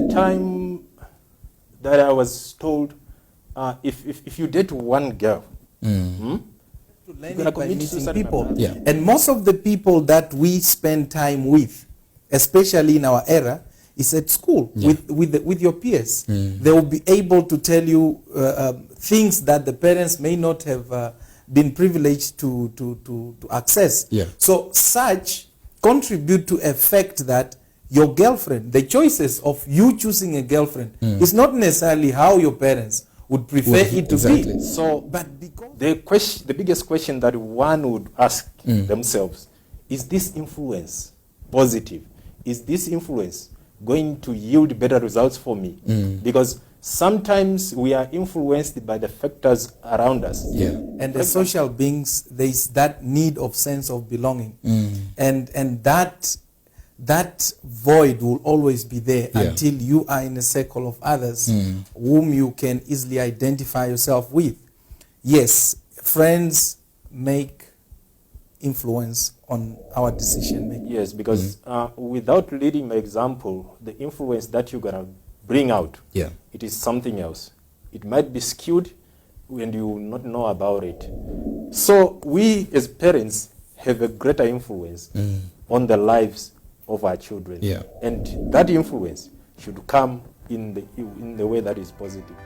time that I was told, if you date one girl, Learn it by meeting people. Yeah. And most of the people that we spend time with, especially in our era, is at school with your peers. They will be able to tell you things that the parents may not have been privileged to access. Yeah. So such contribute to effect that your girlfriend, the choices of you choosing a girlfriend is not necessarily how your parents would prefer it to be. So, But because the biggest question that one would ask themselves, is this influence positive? Is this influence going to yield better results for me? Because sometimes we are influenced by the factors around us. Yeah. and as social beings, there is that need of sense of belonging, and that void will always be there until you are in a circle of others whom you can easily identify yourself with. Yes, friends make influence on our decision making. Yes, because without leading by example, the influence that you're going to bring out, it is something else. It might be skewed and you will not know about it. So we as parents have a greater influence on the lives of our children. And that influence should come in the way that is positive.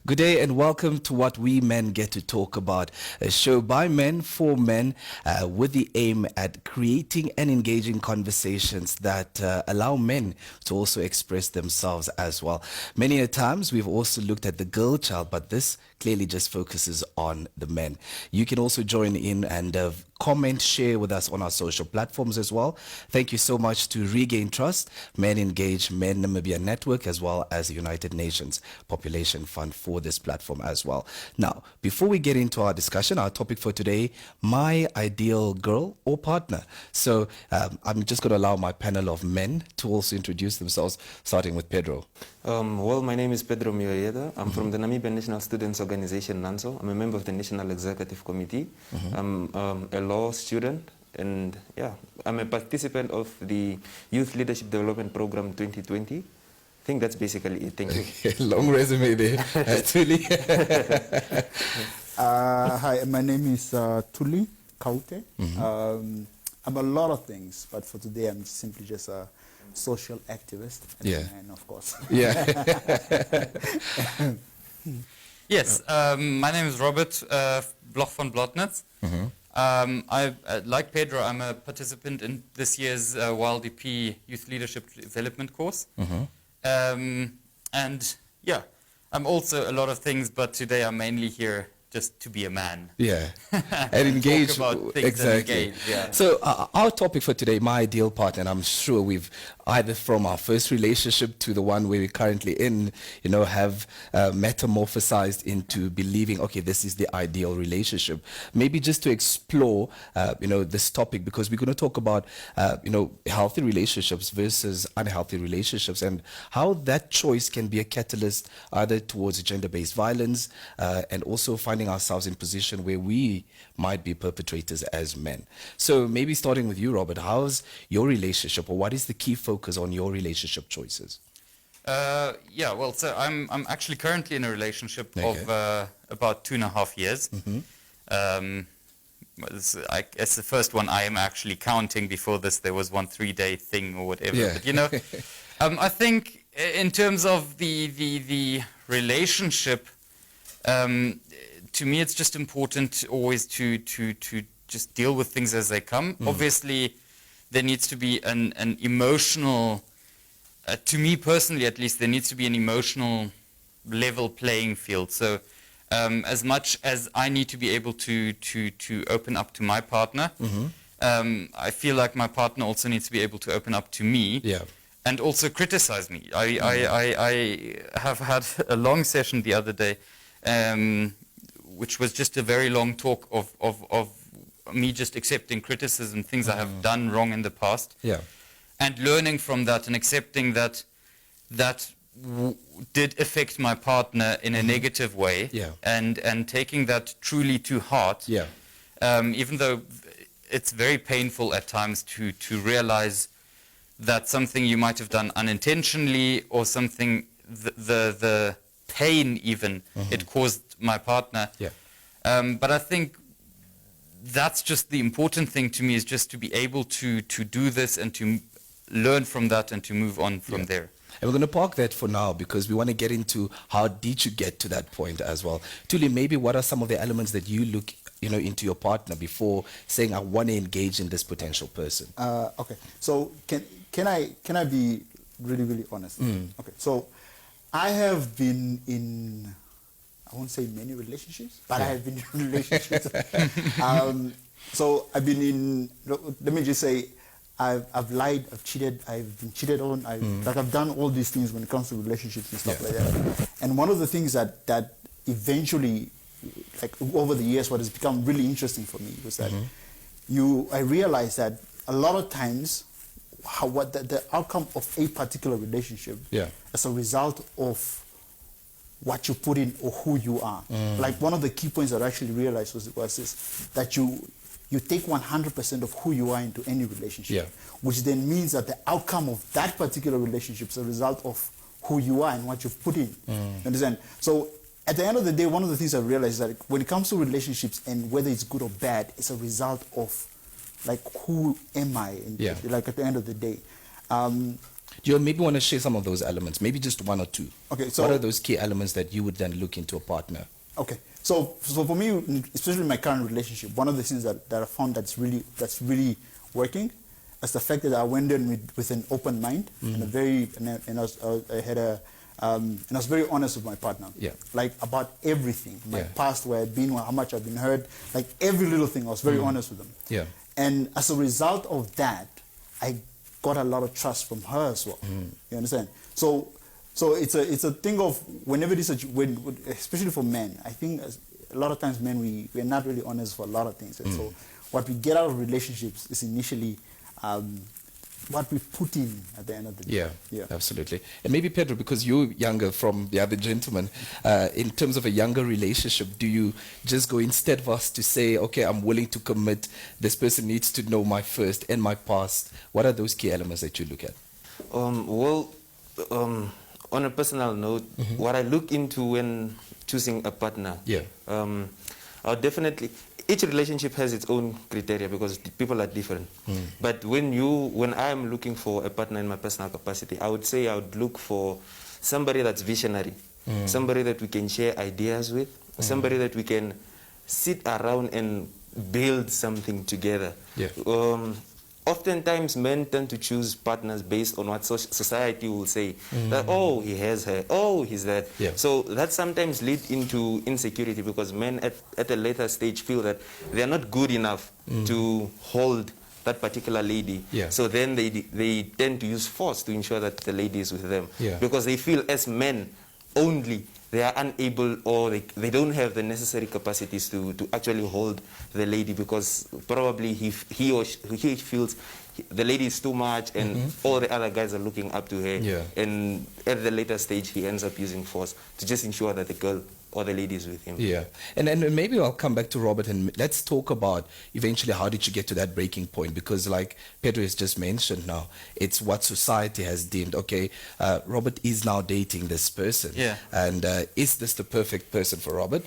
Good day and welcome to What We Men Get to Talk About, a show by men for men with the aim at creating and engaging conversations that allow men to also express themselves as well. Many a times we've also looked at the girl child, but this clearly just focuses on the men. You can also join in and comment, share with us on our social platforms as well. Thank you so much to Regain Trust, Men Engage, Men Namibia Network, as well as the United Nations Population Fund for this platform as well. Now, before we get into our discussion, our topic for today, my ideal girl or partner. So I'm just going to allow my panel of men to also introduce themselves, starting with Pedro. Well, my name is Pedro Mioyeda. I'm from the Namibian National Students Organization, NANSO. I'm a member of the National Executive Committee. I'm a law student, and I'm a participant of the Youth Leadership Development Program 2020. I think that's basically it. Thank you. Long resume there, actually. Hi, my name is Tuli Kaute. I'm a lot of things, but for today I'm simply just a social activist and of course. Yes, my name is Robert Bloch von Blotnitz. Like Pedro, I'm a participant in this year's Wild EP Youth Leadership Development course. And I'm also a lot of things, but today I'm mainly here just to be a man. And engage. Talk about things Exactly. and engage, So our topic for today, my ideal partner, and I'm sure we've either from our first relationship to the one where we're currently in, have metamorphosized into believing, okay, this is the ideal relationship. Maybe just to explore, this topic, because we're going to talk about, healthy relationships versus unhealthy relationships and how that choice can be a catalyst either towards gender-based violence and also finding ourselves in position where we might be perpetrators as men. So maybe starting with you, Robert, how's your relationship, or what is the key focus on your relationship choices? So I'm actually currently in a relationship of about 2.5 years. It's the first one I am actually counting. Before this, there was one 3-day thing or whatever. But I think in terms of the relationship, to me, it's just important always to just deal with things as they come. Obviously, there needs to be an emotional, to me personally at least, there needs to be an emotional level playing field. So as much as I need to be able to open up to my partner, I feel like my partner also needs to be able to open up to me. Yeah. And also criticize me. I have had a long session the other day, which was just a very long talk of me just accepting criticism, things I have done wrong in the past, and learning from that and accepting that did affect my partner in a negative way, and taking that truly to heart, even though it's very painful at times to realize that something you might have done unintentionally, or something, the pain even it caused my partner. But I think that's just the important thing to me, is just to be able to do this and to learn from that and to move on from there. And we're going to park that for now, because we want to get into how did you get to that point as well. Tuli, maybe what are some of the elements that you look into your partner before saying, I want to engage in this potential person? Okay, so can I be really, really honest? Okay, so I have been in, I won't say many relationships, but I have been in relationships. So I've been in, let me just say, I've lied, I've cheated, I've been cheated on, I've done all these things when it comes to relationships and stuff like that. And one of the things that eventually, like over the years, what has become really interesting for me was that I realized that a lot of times, what the outcome of a particular relationship as a result of what you put in or who you are. Like one of the key points that I actually realized was this, that you take 100% of who you are into any relationship, which then means that the outcome of that particular relationship is a result of who you are and what you've put in. You understand? So at the end of the day, one of the things I realized is that when it comes to relationships, and whether it's good or bad, it's a result of like, who am I? Like at the end of the day. Do you maybe want to share some of those elements, maybe just one or two? Okay, so what are those key elements that you would then look into a partner? Okay, so for me, especially in my current relationship, one of the things that I found that's really working is the fact that I went in with an open mind and I was very honest with my partner, like about everything, my past, where I've been, how much I've been hurt, like every little thing. I was very honest with them. And as a result of that, I got a lot of trust from her as well. You understand? So it's a thing of whenever this, especially for men, I think a lot of times men, we're not really honest for a lot of things. And so what we get out of relationships is initially what we put in at the end of the day. Yeah, absolutely. And maybe Pedro, because you're younger from the other gentleman, in terms of a younger relationship, do you just go in steadfast to say, okay, I'm willing to commit, this person needs to know my first and my past? What are those key elements that you look at? On a personal note, what I look into when choosing a partner, I'll definitely, each relationship has its own criteria because people are different. But when I'm looking for a partner in my personal capacity, I would say I would look for somebody that's visionary, somebody that we can share ideas with, somebody that we can sit around and build something together. Oftentimes, men tend to choose partners based on what society will say. That, oh, he has her, oh, he's that. So that sometimes leads into insecurity because men at a later stage feel that they are not good enough to hold that particular lady. So then they tend to use force to ensure that the lady is with them. Because they feel as men only, they are unable, or they don't have the necessary capacities to actually hold the lady, because probably he feels the lady is too much and all the other guys are looking up to her. And at the later stage, he ends up using force to just ensure that the girl or the lady is with him. And maybe I'll come back to Robert and let's talk about eventually how did you get to that breaking point, because like Pedro has just mentioned now, it's what society has deemed. Okay, Robert is now dating this person, and is this the perfect person for Robert?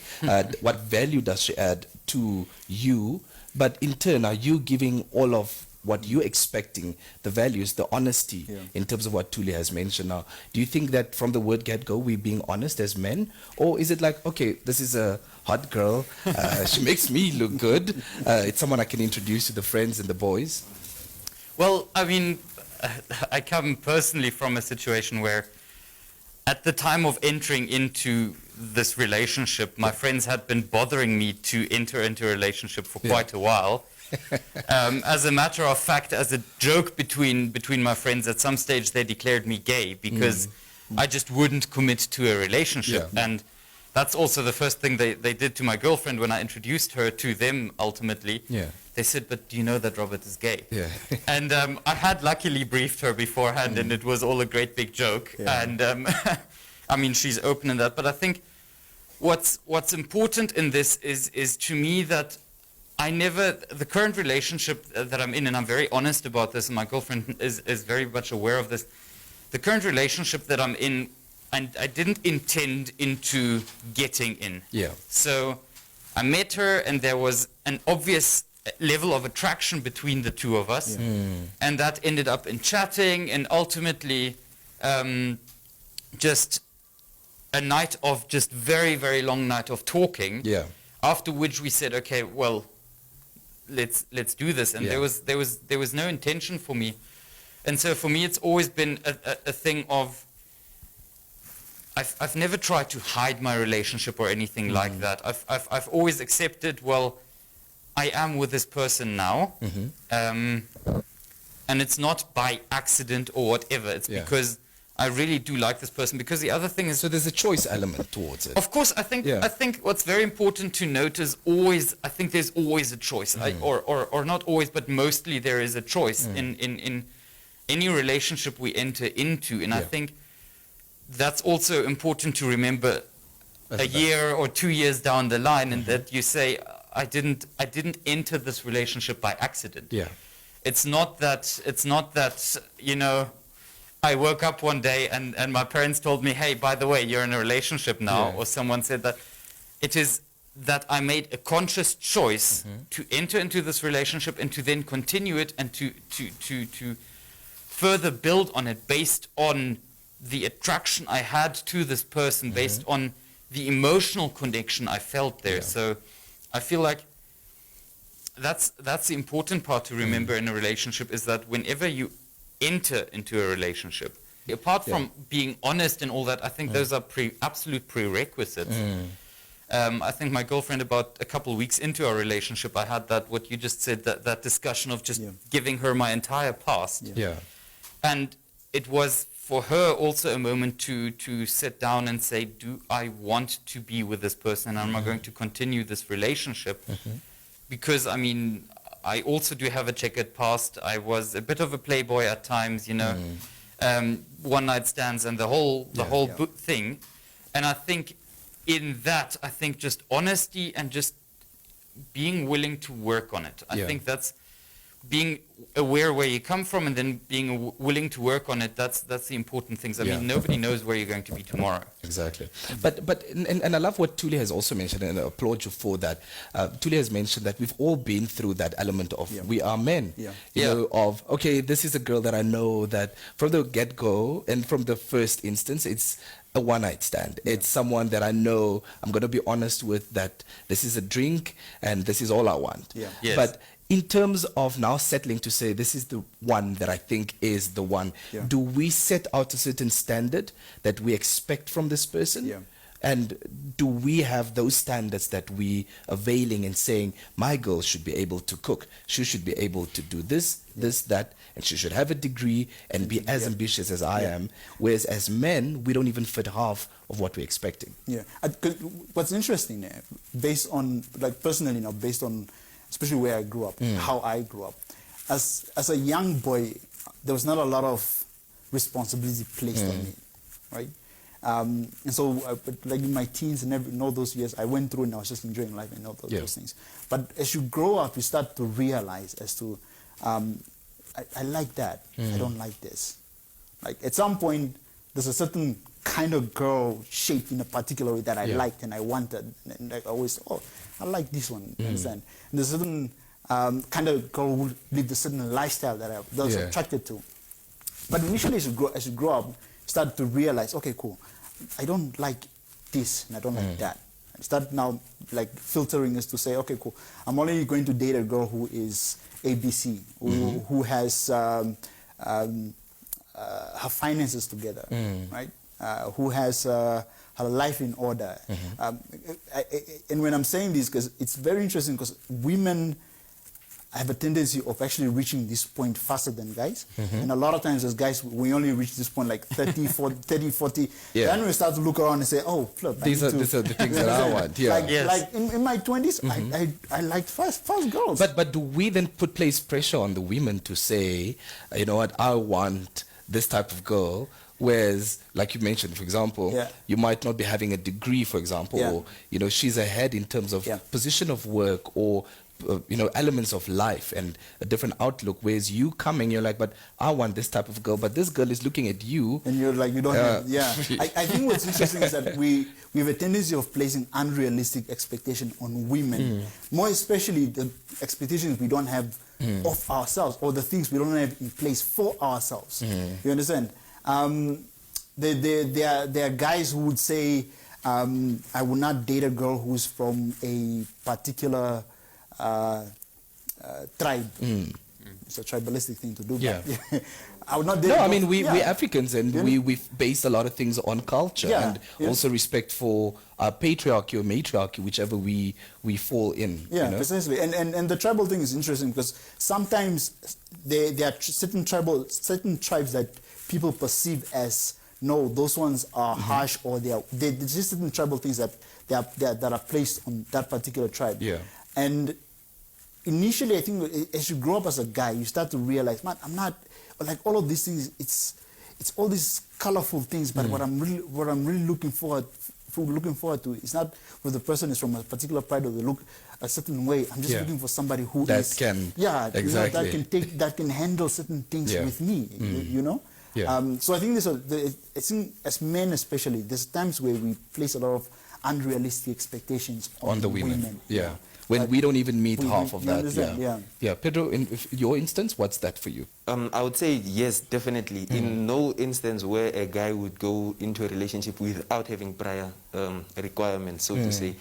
What value does she add to you? But in turn, are you giving all of what you're expecting, the values, the honesty, in terms of what Tuli has mentioned now? Do you think that from the word get-go, we're being honest as men? Or is it like, okay, this is a hot girl, she makes me look good, it's someone I can introduce to the friends and the boys? Well, I mean, I come personally from a situation where at the time of entering into this relationship, my friends had been bothering me to enter into a relationship for quite a while. As a matter of fact, as a joke between my friends, at some stage they declared me gay because I just wouldn't commit to a relationship. And that's also the first thing they did to my girlfriend when I introduced her to them ultimately. They said, but do you know that Robert is gay? And I had luckily briefed her beforehand, and it was all a great big joke. And I mean, she's open in that. But I think what's important in this is to me that the current relationship that I'm in, and I'm very honest about this, and my girlfriend is very much aware of this, the current relationship that I'm in, and I didn't intend into getting in. So I met her, and there was an obvious level of attraction between the two of us, and that ended up in chatting, and ultimately just a night of just very, very long night of talking, after which we said, okay, well, let's do this. And there was no intention for me. And so for me, it's always been a thing of, I've never tried to hide my relationship or anything like that. I've always accepted, well, I am with this person now, and it's not by accident or whatever. It's because I really do like this person. Because the other thing is, so there's a choice element towards it. Of course, I think what's very important to note is always, I think there's always a choice, or not always, but mostly there is a choice in any relationship we enter into, and I think that's also important to remember a year or 2 years down the line, and that you say, I didn't enter this relationship by accident. It's not that you know, I woke up one day and my parents told me, hey, by the way, you're in a relationship now, or someone said that. It is that I made a conscious choice to enter into this relationship and to then continue it and to further build on it based on the attraction I had to this person, based on the emotional connection I felt there. So I feel like that's the important part to remember in a relationship, is that whenever you enter into a relationship, apart from being honest and all that, I think those are absolute prerequisites. I think my girlfriend, about a couple of weeks into our relationship, I had what you just said, that discussion of just giving her my entire past. And it was for her also a moment to sit down and say, do I want to be with this person, and am I going to continue this relationship? Because, I mean, I also do have a checkered past. I was a bit of a playboy at times, you know, one night stands and the whole thing. And I think in that, I think just honesty and just being willing to work on it. I think that's being aware where you come from, and then being willing to work on it. That's the important things. I mean, nobody knows where you're going to be tomorrow. Exactly. But I love what Tuli has also mentioned, and I applaud you for that. Tuli has mentioned that we've all been through that element of we are men. You know, of, okay, this is a girl that I know that from the get-go and from the first instance, it's a one-night stand. It's someone that I know I'm going to be honest with, that this is a drink and this is all I want. But in terms of now settling to say this is the one that I think is the one, do we set out a certain standard that we expect from this person? And do we have those standards that we availing and saying, my girl should be able to cook, she should be able to do this, that, and she should have a degree and be as ambitious as I am, whereas as men, we don't even fit half of what we're expecting. What's interesting there, based on, like personally, based on especially where I grew up, how I grew up. As a young boy, there was not a lot of responsibility placed on me, right? And so, like in my teens and in all those years, I went through and I was just enjoying life and all those things. But as you grow up, you start to realize as to, I like that, I don't like this. Like at some point, there's a certain kind of girl shaped in a particular way that I liked and I wanted. And I always, I like this one, you understand? And there's a certain kind of girl who lived a certain lifestyle that I was attracted to. But initially, as you grow up, you start to realize, okay, cool, I don't like this and I don't like that. I start now like filtering this to say, okay, cool, I'm only going to date a girl who is ABC, who has her finances together, right? Who has her her life in order. And when I'm saying this, because it's very interesting, because women have a tendency of actually reaching this point faster than guys. And a lot of times as guys, we only reach this point like 30, 40. Then we start to look around and say, oh, flip, these are the things that I want. Like in my 20s, I liked fast girls. But do we then place pressure on the women to say, you know what, I want this type of girl? Whereas, like you mentioned, for example, you might not be having a degree, for example, or, you know, she's ahead in terms of position of work or you know, elements of life and a different outlook, whereas you coming, you're like, but I want this type of girl, but this girl is looking at you. And you're like, you don't have, I think what's interesting is that we have a tendency of placing unrealistic expectation on women, more especially the expectations we don't have of ourselves, or the things we don't have in place for ourselves. You understand? There are guys who would say, I will not date a girl who's from a particular tribe. It's a tribalistic thing to do. But I would not date. No, I mean we're Africans, and we've based a lot of things on culture and also respect for patriarchy or matriarchy, whichever we fall in. Yeah, you know? precisely. And the tribal thing is interesting because sometimes there are certain tribes that people perceive as, no, those ones are harsh, or there's just certain tribal things that are placed on that particular tribe. And initially, I think as you grow up as a guy, you start to realize, man, I'm not like all of these things. It's all these colorful things, but what I'm really looking forward to is not whether the person is from a particular pride or they look a certain way. I'm just looking for somebody who can that can handle certain things with me. You know. So I think I think as men especially, there's times where we place a lot of unrealistic expectations on the women. When we don't even meet half of that. Pedro, in your instance, what's that for you? I would say yes, definitely. In no instance where a guy would go into a relationship without having prior requirements, so to say.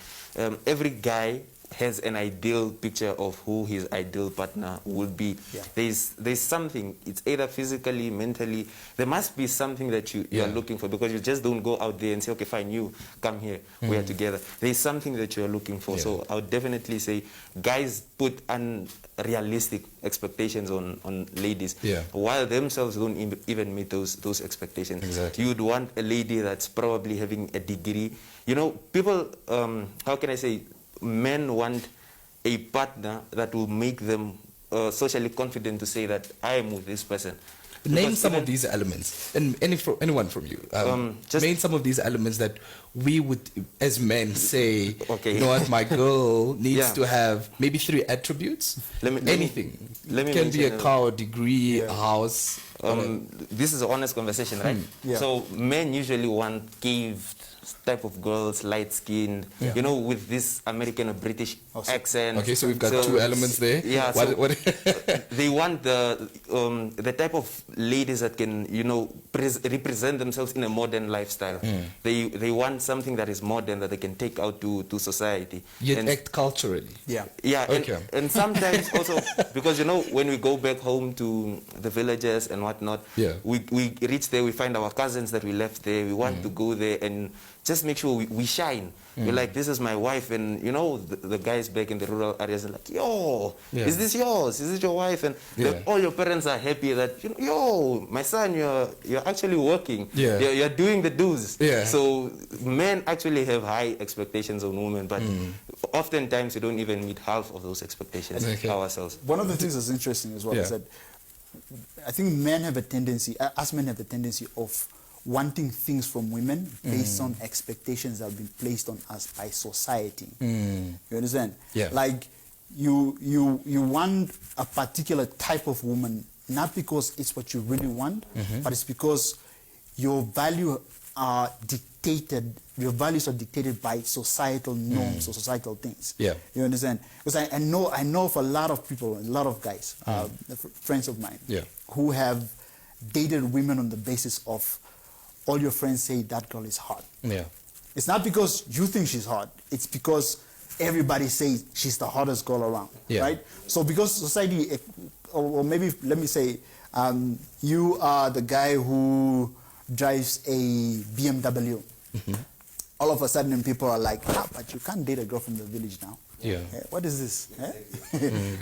Every guy has an ideal picture of who his ideal partner would be. There's something, it's either physically, mentally, there must be something that you are looking for, because you just don't go out there and say, okay, fine, you come here, we are together. There's something that you are looking for. So I would definitely say guys put unrealistic expectations on ladies, while themselves don't even meet those expectations. You would want a lady that's probably having a degree. You know, people, how can I say, men want a partner that will make them socially confident to say that I am with this person. Name some of these elements, and anyone from you. Name some of these elements that we would, as men, say, you know what, my girl needs to have maybe 3 attributes. Anything. It can be a car, a degree, a house. This is an honest conversation, right? So men usually want caved type of girls, light-skinned, you know, with this American or British accent. Okay, so we've got 2 elements there. They want the type of ladies that can, you know, represent themselves in a modern lifestyle. They want something that is modern, that they can take out to society. Yet act culturally. And sometimes also, because, you know, when we go back home to the villages and whatnot, we reach there, we find our cousins that we left there, we want to go there and just make sure we shine. We're like, this is my wife, and you know, the guys back in the rural areas are like, yo, is this yours? Is this your wife? And all your parents are happy that, you know, yo, my son, you're actually working. You're doing the dues. So men actually have high expectations on women, but oftentimes we don't even meet half of those expectations ourselves. One of the things that's interesting as well is that I think men have a tendency, us men have a tendency of wanting things from women based on expectations that have been placed on us by society. You understand? Like you want a particular type of woman, not because it's what you really want, but it's because your values are dictated by societal norms or societal things. You understand? Because I know of a lot of people, a lot of guys, friends of mine, who have dated women on the basis of all your friends say that girl is hot. It's not because you think she's hot. It's because everybody says she's the hottest girl around, right? So because society, or maybe let me say, you are the guy who drives a BMW. all of a sudden people are like, but you can't date a girl from the village now. Yeah. What is this?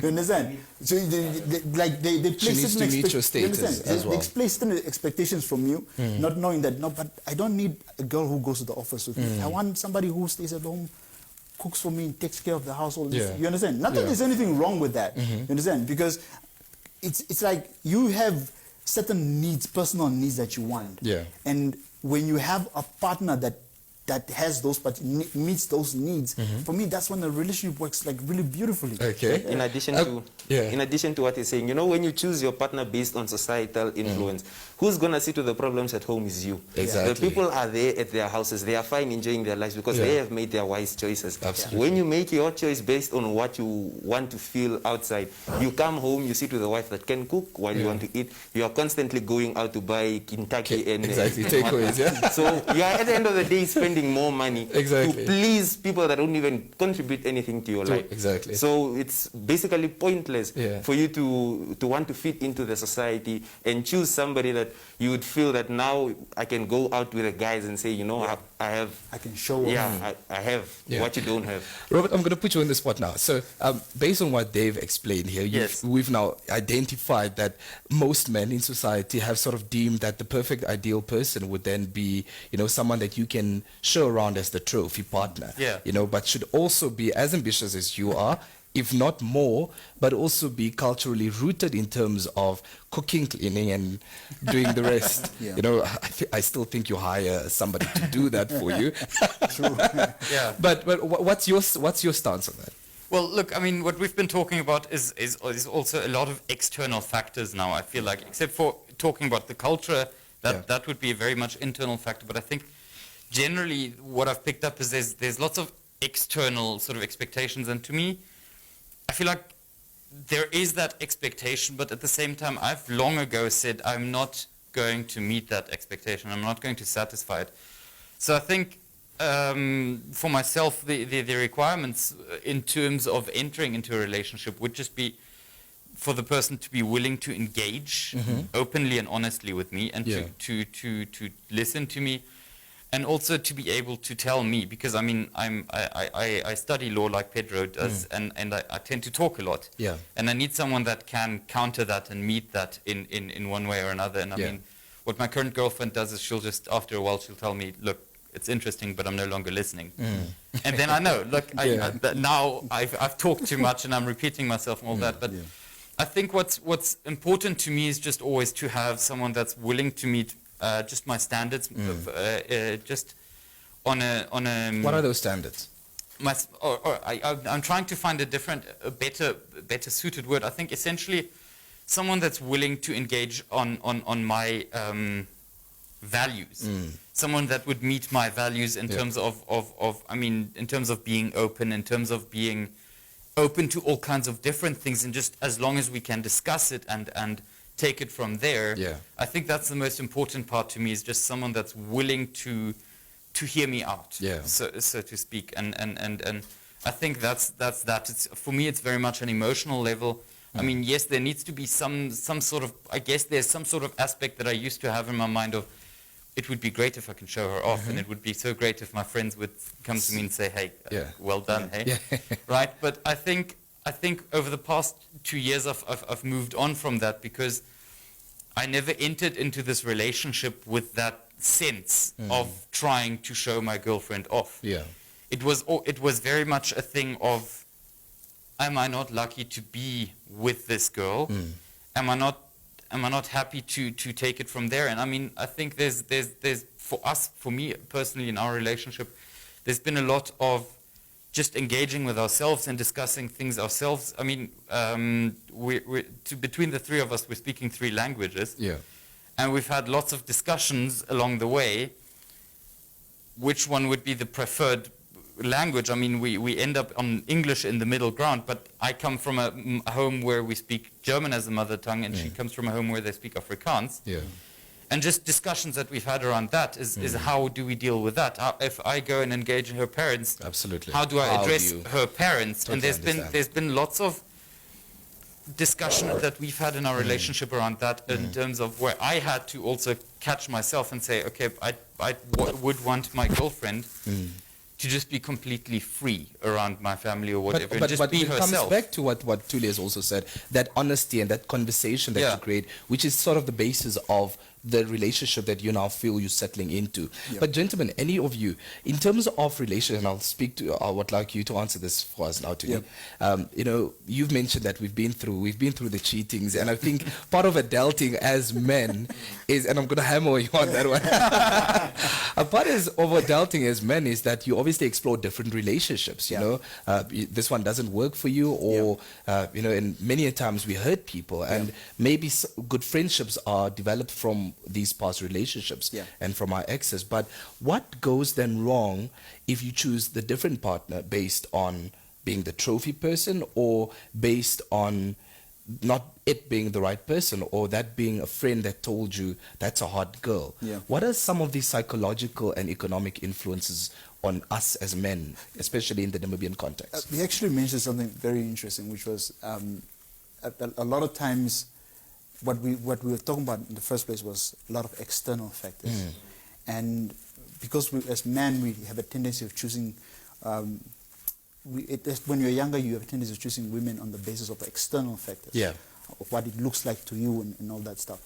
You understand? So they place needs to meet your status as well. They place certain expectations from you, not knowing that, no, but I don't need a girl who goes to the office with me. I want somebody who stays at home, cooks for me, takes care of the household. Yeah. You understand? Not that there's anything wrong with that. You understand? Because it's like you have certain needs, personal needs that you want. Yeah. And when you have a partner that has those, but meets those needs, for me, that's when the relationship works like really beautifully. Okay. In addition to what you're saying, you know, when you choose your partner based on societal influence, who's going to see to the problems at home is you. Exactly. The people are there at their houses. They are fine enjoying their lives because they have made their wise choices. Absolutely. When you make your choice based on what you want to feel outside, you come home, you see to the wife that can cook while you want to eat. You are constantly going out to buy Kentucky and takeaways, yeah. So you are at the end of the day spending more money to please people that don't even contribute anything to your life. Exactly. So it's basically pointless for you to want to fit into the society and choose somebody that you would feel that now I can go out with the guys and say, you know, I can show off. I have what you don't have. Robert, I'm going to put you on the spot now. So based on what Dave explained here, we've now identified that most men in society have sort of deemed that the perfect ideal person would then be, you know, someone that you can show around as the trophy partner. Yeah. You know, but should also be as ambitious as you are, if not more, but also be culturally rooted in terms of cooking, cleaning, and doing the rest. You know, I still think you hire somebody to do that for you. True. Yeah. But what's your stance on that? Well, look, I mean, what we've been talking about is also a lot of external factors now, I feel like, except for talking about the culture, that would be a very much internal factor. But I think generally what I've picked up is there's lots of external sort of expectations, and to me, I feel like there is that expectation, but at the same time, I've long ago said I'm not going to meet that expectation. I'm not going to satisfy it. So I think for myself, the requirements in terms of entering into a relationship would just be for the person to be willing to engage openly and honestly with me, and to listen to me, and also to be able to tell me, because I mean I study law like Pedro does, and I tend to talk a lot, and I need someone that can counter that and meet that in one way or another. And I mean, what my current girlfriend does is she'll just, after a while, she'll tell me, look, it's interesting, but I'm no longer listening. And then I know, look, now I've talked too much and I'm repeating myself and all that. But I think what's important to me is just always to have someone that's willing to meet just my standards, just on a. What are those standards? I'm trying to find a better suited word. I think essentially someone that's willing to engage on my values. Someone that would meet my values in terms of in terms of being open, in terms of being open to all kinds of different things, and just as long as we can discuss it and take it from there. I think that's the most important part to me, is just someone that's willing to hear me out, so to speak. And I think that's that. It's, for me, it's very much an emotional level. I mean, yes, there needs to be some sort of, I guess there's some sort of aspect that I used to have in my mind of, it would be great if I can show her off, and it would be so great if my friends would come to me and say, hey, well done, hey, right? But I think over the past 2 years I've moved on from that, because I never entered into this relationship with that sense of trying to show my girlfriend off. It was very much a thing of, am I not lucky to be with this girl? Am I not happy to take it from there? And I mean, I think there's for me personally in our relationship, there's been a lot of just engaging with ourselves and discussing things ourselves. I mean, between the three of us, we're speaking 3 languages. And we've had lots of discussions along the way, which one would be the preferred language. I mean, we end up on English in the middle ground, but I come from a home where we speak German as a mother tongue, and she comes from a home where they speak Afrikaans. And just discussions that we've had around that is how do we deal with that? If I go and engage her parents, how do I address her parents? And there's been lots of discussion that we've had in our relationship around that, in terms of where I had to also catch myself and say, okay, I would want my girlfriend to just be completely free around my family or whatever, and just be it herself. comes back to what Tuli has also said, that honesty and that conversation that you create, which is sort of the basis of the relationship that you now feel you're settling into. But gentlemen, any of you, in terms of relationship, and I'll speak to, I would like you to answer this for us now, Tuli. You know, you've mentioned that we've been through the cheatings, and I think part of adulting as men is, and I'm going to hammer you on that one, a part of adulting as men is that you obviously explore different relationships, you know, this one doesn't work for you, or, you know, and many a times we hurt people, and maybe good friendships are developed from these past relationships and from our exes. But what goes then wrong if you choose the different partner based on being the trophy person, or based on not it being the right person, or that being a friend that told you that's a hot girl? What are some of these psychological and economic influences on us as men, especially in the Namibian context? We actually mentioned something very interesting, which was a lot of times what we were talking about in the first place was a lot of external factors. And because as men, we have a tendency of choosing, when you're younger, you have a tendency of choosing women on the basis of external factors, of what it looks like to you and all that stuff.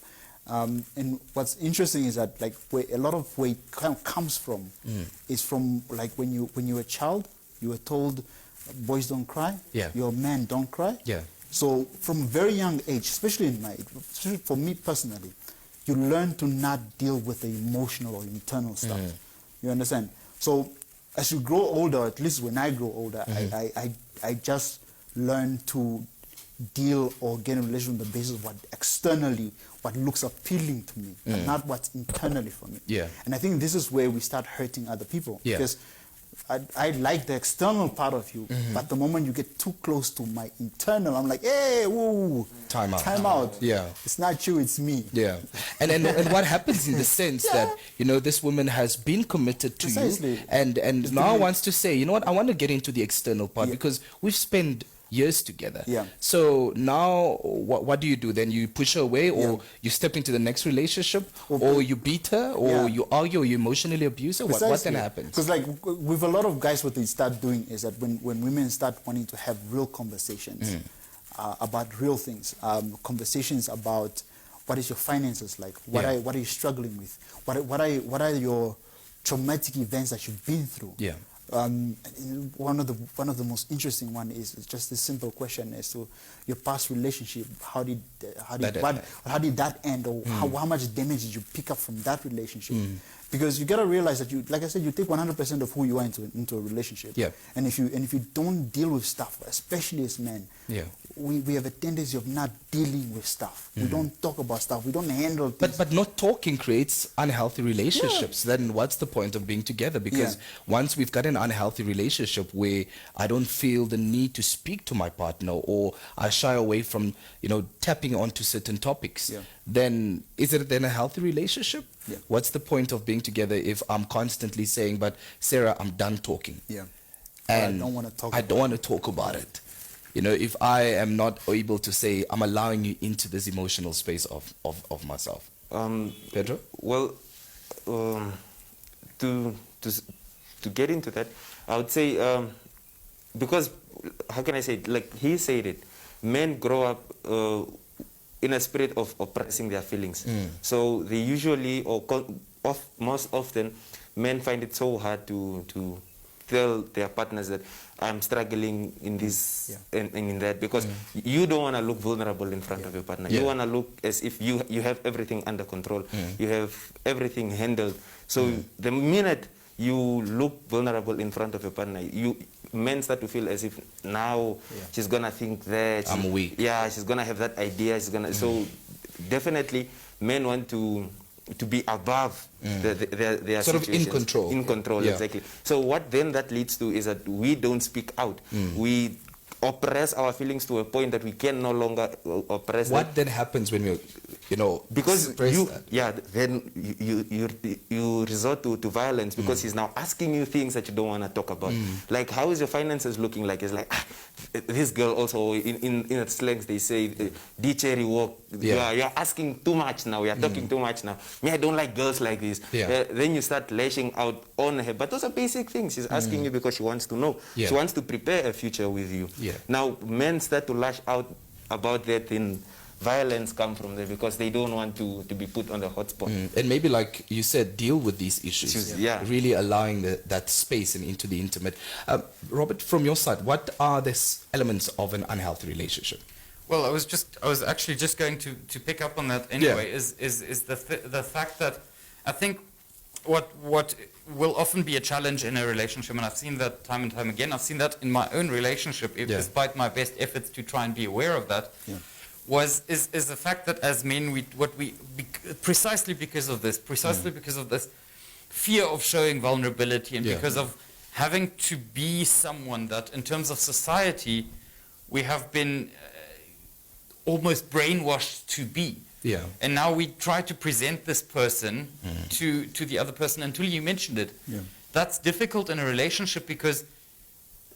And what's interesting is that, like, where a lot of where it kind of comes from is from, like, when you were a child, you were told, boys don't cry, you're a man, don't cry. So from a very young age, especially for me personally, you learn to not deal with the emotional or internal stuff. You understand? So as you grow older, at least when I grow older, I just learn to deal or get in a relationship on the basis of what externally, what looks appealing to me, and not what's internally for me. And I think this is where we start hurting other people. Because I like the external part of you, but the moment you get too close to my internal, I'm like, hey, woo, time out. It's not you, it's me. And what happens in the sense that, you know, this woman has been committed to you, and now wants to say, you know what, I want to get into the external part because we've spent years together. So now what do you do then? You push her away, or you step into the next relationship, or you beat her, or you argue, or you emotionally abuse her? What then happens? Because, like, with a lot of guys, what they start doing is that when women start wanting to have real conversations about real things, conversations about what is your finances like, what are you struggling with, what are your traumatic events that you've been through. One of the most interesting one is just this simple question as to your past relationship. How did that end, or how much damage did you pick up from that relationship? Because you gotta realize that you, like I said, you take 100% of who you are into a relationship. And if you don't deal with stuff, especially as men, we have a tendency of not dealing with stuff. We don't talk about stuff. We don't handle things. But not talking creates unhealthy relationships. Then what's the point of being together? Because once we've got an unhealthy relationship where I don't feel the need to speak to my partner, or I shy away from, you know, tapping onto certain topics, then is it then a healthy relationship? What's the point of being together if I'm constantly saying, but Sarah, I'm done talking. And I don't want to talk about it. You know, if I am not able to say, I'm allowing you into this emotional space of myself. Pedro? Well, to get into that, I would say, because, how can I say it? Like he said it, men grow up in a spirit of oppressing their feelings. So they usually, most often, men find it so hard to tell their partners that I'm struggling in this and in that, because you don't want to look vulnerable in front of your partner. You want to look as if you have everything under control. You have everything handled. So the minute you look vulnerable in front of your partner, men start to feel as if now she's gonna think that I'm weak. Yeah, she's gonna have that idea. She's gonna. So definitely, men want to be above their sort of in control. In control, exactly. So what then that leads to is that we don't speak out. We oppress our feelings to a point that we can no longer oppress What then happens when because then you resort to violence because he's now asking you things that you don't want to talk about. Like, how is your finances looking like? It's like, this girl also, in slangs, they say, D-cherry walk, you're asking too much now, you're talking too much now. Me, I don't like girls like this. Then you start lashing out on her. But those are basic things. She's asking you because she wants to know. She wants to prepare a future with you. Now, men start to lash out about that in violence come from there because they don't want to be put on the hot spot. And maybe, like you said, deal with these issues. Really allowing that space and into the intimate. Robert, from your side, what are the elements of an unhealthy relationship? Well, I was actually just going to pick up on that anyway. Is the fact that I think what will often be a challenge in a relationship, and I've seen that time and time again. I've seen that in my own relationship, despite my best efforts to try and be aware of that. Is the fact that as men, precisely because of this fear of showing vulnerability and because of having to be someone that in terms of society we have been almost brainwashed to be. And now we try to present this person to the other person until you mentioned it. That's difficult in a relationship because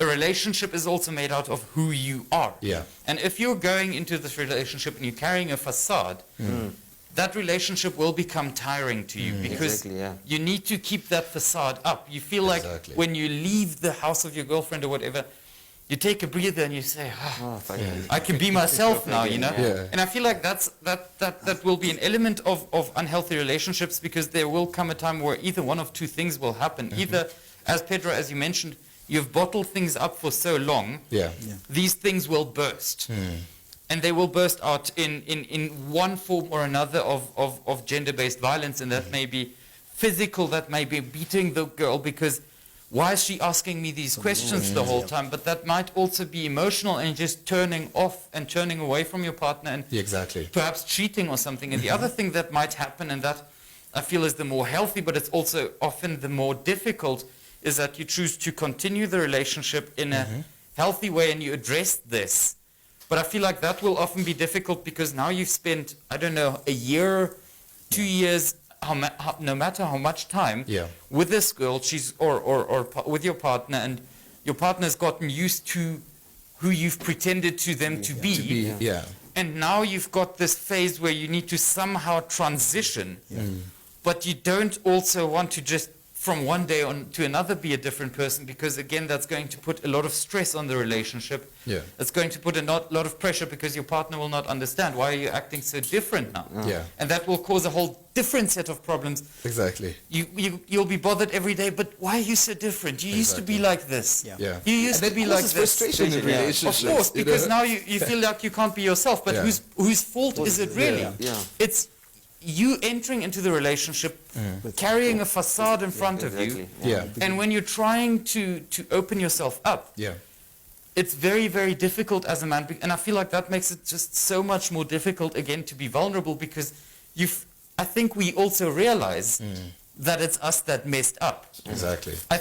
a relationship is also made out of who you are. And if you're going into this relationship and you're carrying a facade, that relationship will become tiring to you because you need to keep that facade up. You feel like when you leave the house of your girlfriend or whatever, you take a breather and you say, I can be myself now, you know? And I feel like that will be an element of unhealthy relationships because there will come a time where either one of two things will happen. Either, as Pedro, as you mentioned, you've bottled things up for so long, these things will burst. And they will burst out in one form or another of gender-based violence, and that may be physical, that may be beating the girl because why is she asking me these questions the whole time? But that might also be emotional and just turning off and turning away from your partner and perhaps cheating or something. And the other thing that might happen, and that I feel is the more healthy, but it's also often the more difficult, is that you choose to continue the relationship in a healthy way and you address this. But I feel like that will often be difficult because now you've spent, I don't know, a year, 2 years, no matter how much time with this girl, or with your partner, and your partner's gotten used to who you've pretended to them to be. And now you've got this phase where you need to somehow transition, but you don't also want to just from one day on to another be a different person because again that's going to put a lot of stress on the relationship. It's going to put a lot of pressure because your partner will not understand why are you acting so different now. And that will cause a whole different set of problems. You'll be bothered every day, but why are you so different? You used to be like this. You used to be like this. Frustration in relationships. Of course, because now you feel like you can't be yourself, but whose fault is it really? It's you entering into the relationship carrying a facade in front of you, and when you're trying to open yourself up, it's very, very difficult as a man, and I feel like that makes it just so much more difficult again to be vulnerable because I think we also realize that it's us that messed up. But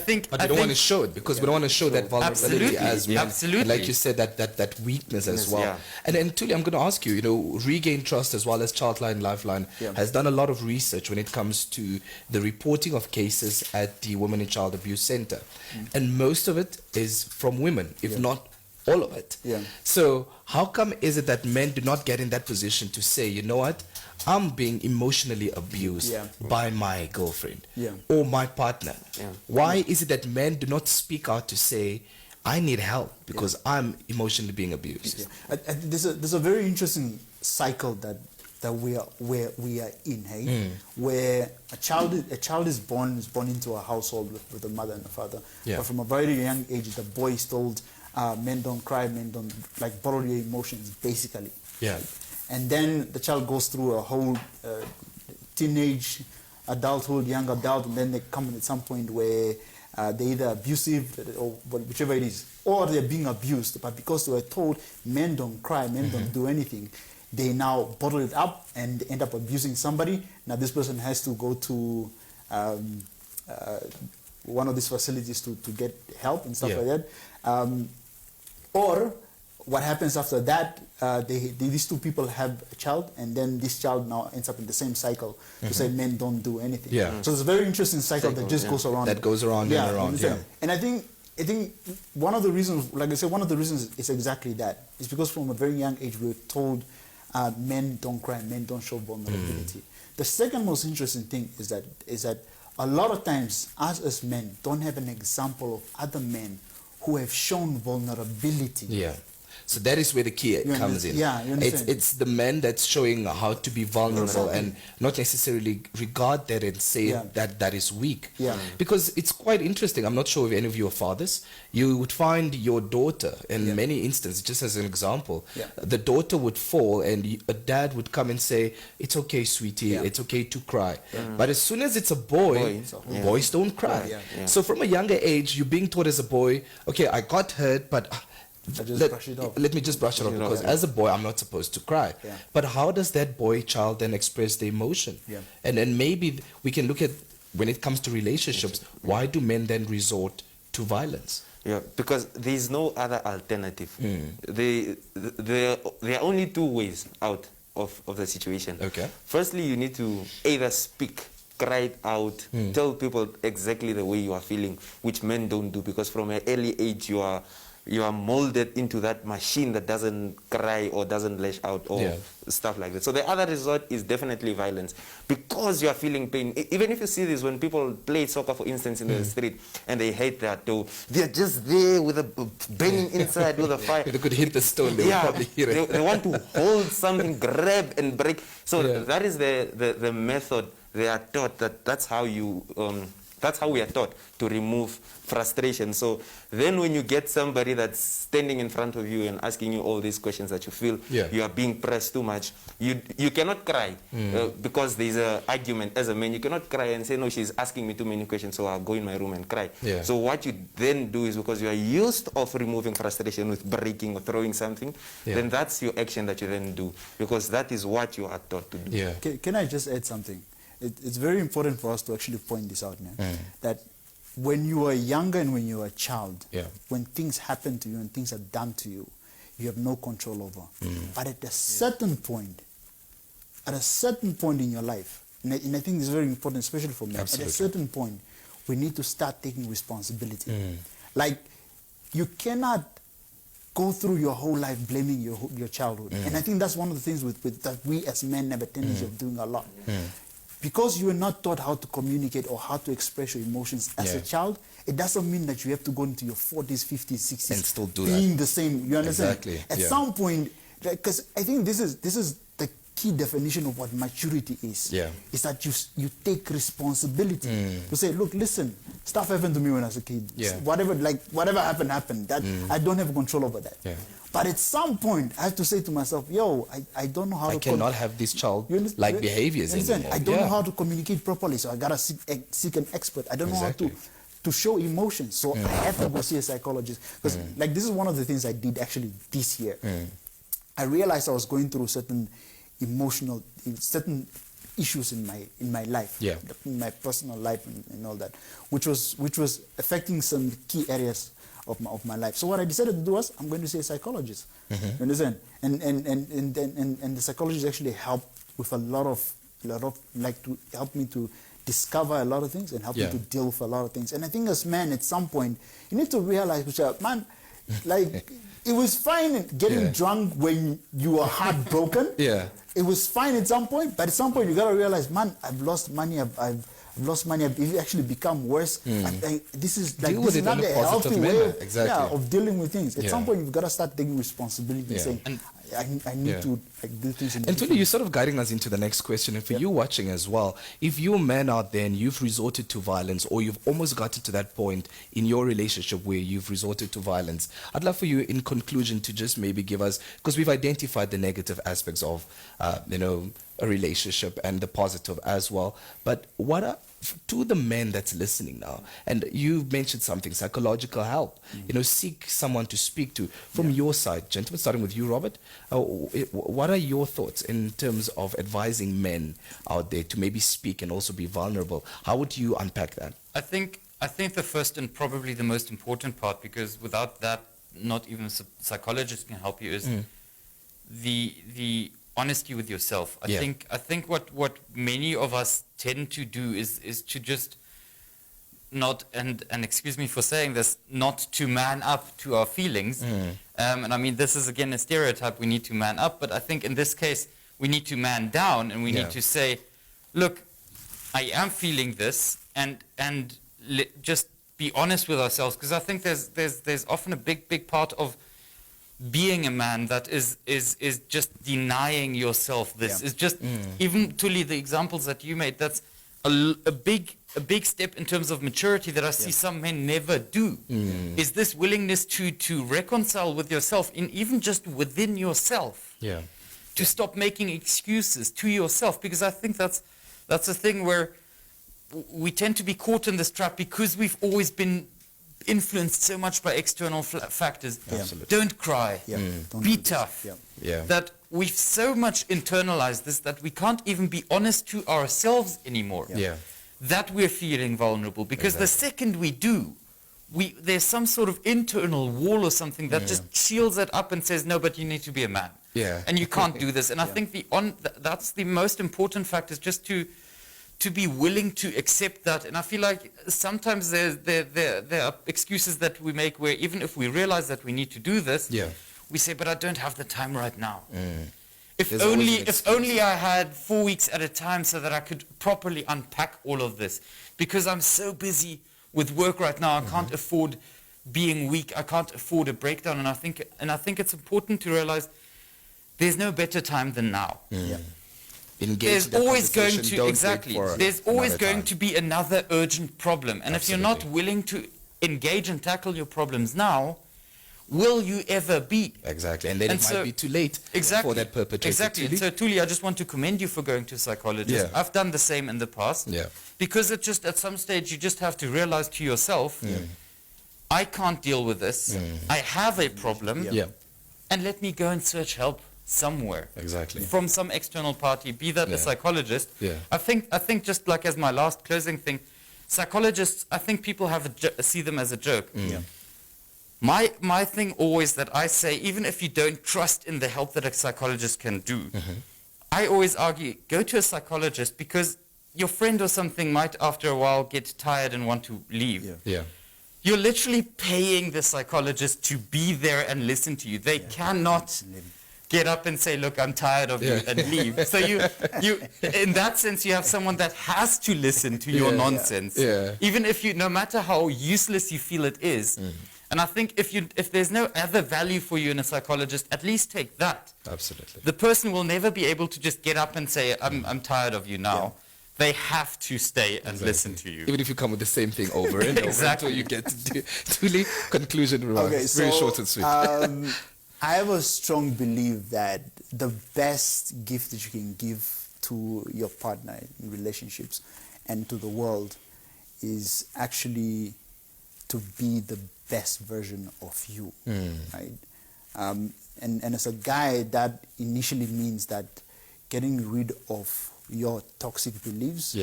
we don't want to show it because we don't want to show that vulnerability as well. And like you said, that weakness as well. And Tuli, I'm going to ask you, Regain Trust as well as Childline Lifeline has done a lot of research when it comes to the reporting of cases at the Women and Child Abuse Center. And most of it is from women, if not all of it. So how come is it that men do not get in that position to say, you know what, I'm being emotionally abused by my girlfriend or my partner? Why is it that men do not speak out to say, I need help because I'm emotionally being abused? There's a very interesting cycle that we are in, where a child is born into a household with a mother and a father, but from a very young age the boy is told, men don't cry, men don't bottle your emotions, basically. And then the child goes through a whole teenage, adulthood, young adult, and then they come at some point where they're either abusive or whichever it is, or they're being abused. But because they were told men don't cry, men don't do anything, they now bottle it up and end up abusing somebody. Now this person has to go to one of these facilities to get help and stuff like that. Or what happens after that, these two people have a child, and then this child now ends up in the same cycle to say men don't do anything. Yeah. So it's a very interesting cycle that just goes around. That goes around and around, yeah. And I think one of the reasons, like I said, one of the reasons is exactly that. It's because from a very young age we were told men don't cry, men don't show vulnerability. The second most interesting thing is that a lot of times us as men don't have an example of other men who have shown vulnerability. Yeah. So that is where the key comes in. Yeah, you understand? It's the man that's showing how to be vulnerable and not necessarily regard that and say that is weak. Yeah. Because it's quite interesting. I'm not sure if any of you are fathers. You would find your daughter in many instances, just as an example, the daughter would fall and a dad would come and say, it's okay, sweetie, it's okay to cry. But as soon as it's a boy, boys don't cry. So from a younger age, you're being taught as a boy, okay, I got hurt, but let me just brush it off because as a boy I'm not supposed to cry. But how does that boy child then express the emotion? And then maybe we can look at, when it comes to relationships, why do men then resort to violence? Yeah, because there's no other alternative. There are only two ways out of the situation. Okay. Firstly, you need to either speak, cry it out, tell people exactly the way you are feeling, which men don't do, because from an early age you are molded into that machine that doesn't cry or doesn't lash out or stuff like that. So the other resort is definitely violence, because you are feeling pain. Even if you see this when people play soccer, for instance, in the street and they hate their toe, they're just there with a burning inside with a fire. They could hit the stone, they would probably hear it. They want to hold something, grab and break. So that is the method they are taught, that's how you... that's how we are taught to remove frustration. So then when you get somebody that's standing in front of you and asking you all these questions that you feel you are being pressed too much, you cannot cry because there's an argument as a man. You cannot cry and say, no, she's asking me too many questions, so I'll go in my room and cry. So what you then do is, because you are used of removing frustration with breaking or throwing something, then that's your action that you then do, because that is what you are taught to do. Can I just add something? It's very important for us to actually point this out, man. That when you are younger and when you are a child, when things happen to you and things are done to you, you have no control over. But at a certain point in your life, and I think this is very important, especially for men, at a certain point, we need to start taking responsibility. Like, you cannot go through your whole life blaming your childhood. And I think that's one of the things that we as men have a tendency of doing a lot. Because you are not taught how to communicate or how to express your emotions as a child, it doesn't mean that you have to go into your 40s, 50s, 60s and still do being that. The same. You understand? Exactly. At some point, because I think this is the key definition of what maturity is. Is that you take responsibility to say, look, listen, stuff happened to me when I was a kid. Whatever happened. That I don't have control over that. But at some point, I have to say to myself, yo, I don't know how to... I cannot have these childlike behaviors anymore. I don't know how to communicate properly, so I got to seek an expert. I don't know how to show emotions, so I have to go see a psychologist. Because like, this is one of the things I did actually this year. I realized I was going through certain issues in my life, in my personal life and all that, which was affecting some key areas of my life. So what I decided to do was, I'm going to see a psychologist. You understand? And the psychologist actually helped with a lot of like, to help me to discover a lot of things and help me to deal with a lot of things. And I think as men, at some point, you need to realize, man, like, it was fine getting drunk when you are heartbroken. It was fine at some point, but at some point you gotta realize, man, I've lost money. I've lost money. I've actually become worse. This is not a healthy way of dealing with things. At some point, you've got to start taking responsibility and saying, I need to do things. And Tuli, you're sort of guiding us into the next question. And for you watching as well, if you're a man out there and you've resorted to violence, or you've almost gotten to that point in your relationship where you've resorted to violence, I'd love for you, in conclusion, to just maybe give us, because we've identified the negative aspects of, a relationship and the positive as well. But what are, to the men that's listening now, and you mentioned something, psychological help, seek someone to speak to from your side, gentlemen, starting with you, Robert. What are your thoughts in terms of advising men out there to maybe speak and also be vulnerable? How would you unpack that? I think the first and probably the most important part, because without that, not even a psychologist can help you, is the honesty with yourself. I think what many of us tend to do is to just not, and excuse me for saying this, not to man up to our feelings. And I mean, this is again a stereotype, we need to man up, but I think in this case, we need to man down, and we need to say, look, I am feeling this, and just be honest with ourselves, because I think there's often a big part of being a man that is just denying yourself this. Is just, even Tuli, the examples that you made, that's a big step in terms of maturity that I see some men never do. Is this willingness to reconcile with yourself, in even just within yourself. To stop making excuses to yourself, because I think that's a thing where we tend to be caught in this trap because we've always been influenced so much by external factors. Don't cry, be tough. That we've so much internalized this that we can't even be honest to ourselves anymore. That we're feeling vulnerable, because the second we do, there's some sort of internal wall or something that just shields it up and says, no, but you need to be a man. And you can't do this. And I think that's the most important fact, is just to be willing to accept that. And I feel like sometimes there are excuses that we make where even if we realize that we need to do this, we say, but I don't have the time right now. If only I had 4 weeks at a time so that I could properly unpack all of this. Because I'm so busy with work right now, I can't afford being weak, I can't afford a breakdown. And I think it's important to realize there's no better time than now. There's always going to be another urgent problem. And if you're not willing to engage and tackle your problems now, will you ever be? Exactly. And then it might be too late for that perpetrator. Exactly. And so, Tuli, I just want to commend you for going to a psychologist. I've done the same in the past. Because it just, at some stage, you just have to realize to yourself, I can't deal with this. I have a problem. And let me go and search help somewhere. From some external party, be that a psychologist. I think just like as my last closing thing, psychologists, I think people see them as a joke. My thing always that I say, even if you don't trust in the help that a psychologist can do, I always argue, go to a psychologist, because your friend or something might after a while get tired and want to leave. You're literally paying the psychologist to be there and listen to you. They cannot get up and say, look, I'm tired of you, and leave. So you, in that sense, you have someone that has to listen to your nonsense, even if no matter how useless you feel it is. And I think if there's no other value for you in a psychologist, at least take that. The person will never be able to just get up and say, I'm tired of you now. They have to stay and listen to you. Even if you come with the same thing over and over until you get to the conclusion remarks. Okay, so, very short and sweet. I have a strong belief that the best gift that you can give to your partner in relationships and to the world is actually to be the best version of you, right? And as a guy, that initially means that getting rid of your toxic beliefs,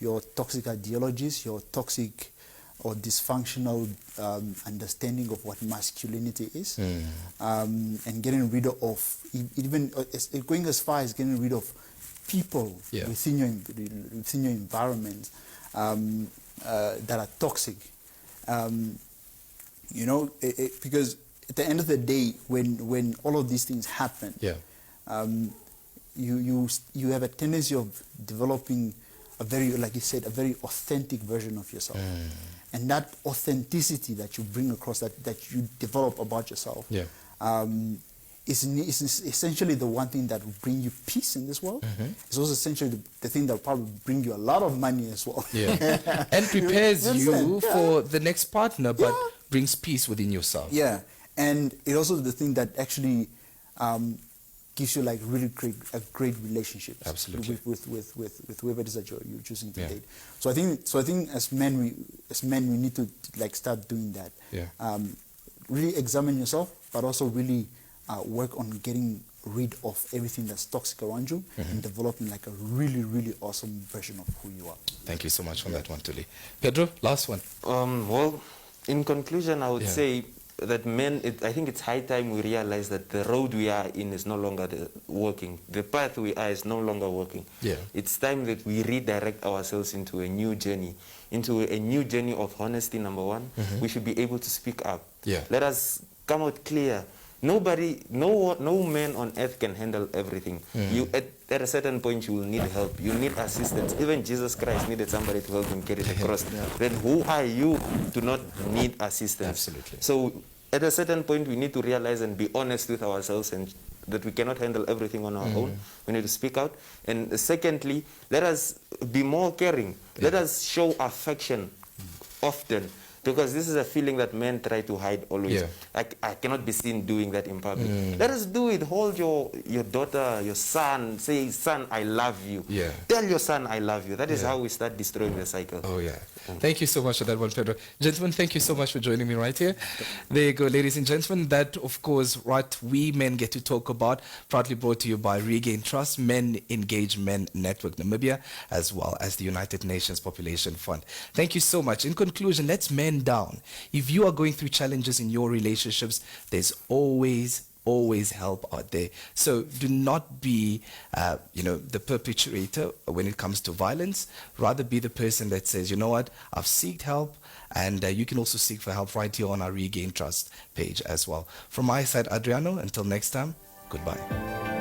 your toxic ideologies, your toxic or dysfunctional understanding of what masculinity is, and getting rid of, even going as far as getting rid of people within your environment that are toxic. You know, because at the end of the day, when all of these things happen, you have a tendency of developing a very, like you said, a very authentic version of yourself. And that authenticity that you bring across, that you develop about yourself, is essentially the one thing that will bring you peace in this world. It's also essentially the thing that will probably bring you a lot of money as well. And prepares you for the next partner, but brings peace within yourself. And it also the thing that actually gives you like really great relationships. Absolutely. With whoever it is that you're choosing to date. So I think as men we need to like start doing that. Really examine yourself, but also really work on getting rid of everything that's toxic around you and developing like a really, really awesome version of who you are. Thank you so much for that one, Tuli. Pedro, last one. Well, in conclusion, I would say that men, I think it's high time we realize that the road we are in is no longer working. The path we are is no longer working. Yeah. It's time that we redirect ourselves into a new journey, of honesty, number one. We should be able to speak up. Yeah. Let us come out clear. Nobody, no man on earth can handle everything. You at a certain point you will need help. You need assistance. Even Jesus Christ needed somebody to help him carry the cross. Then who are you to not need assistance? Absolutely. So at a certain point we need to realize and be honest with ourselves and that we cannot handle everything on our own. We need to speak out. And secondly, let us be more caring. Let us show affection often. Because this is a feeling that men try to hide always. Yeah. I cannot be seen doing that in public. Let us do it. Hold your daughter, your son. Say, son, I love you. Yeah. Tell your son, I love you. That is how we start destroying the cycle. Oh, yeah. Thank you so much for that one, Pedro. Gentlemen, thank you so much for joining me right here. There you go, ladies and gentlemen. That, of course, what we men get to talk about, proudly brought to you by Regain Trust, Men Engage Men Network Namibia, as well as the United Nations Population Fund. Thank you so much. In conclusion, let's men down. If you are going through challenges in your relationships, there's always help out there. So do not be, the perpetrator when it comes to violence. Rather be the person that says, you know what, I've sought help, and you can also seek for help right here on our Regain Trust page as well. From my side, Adriano, until next time, goodbye.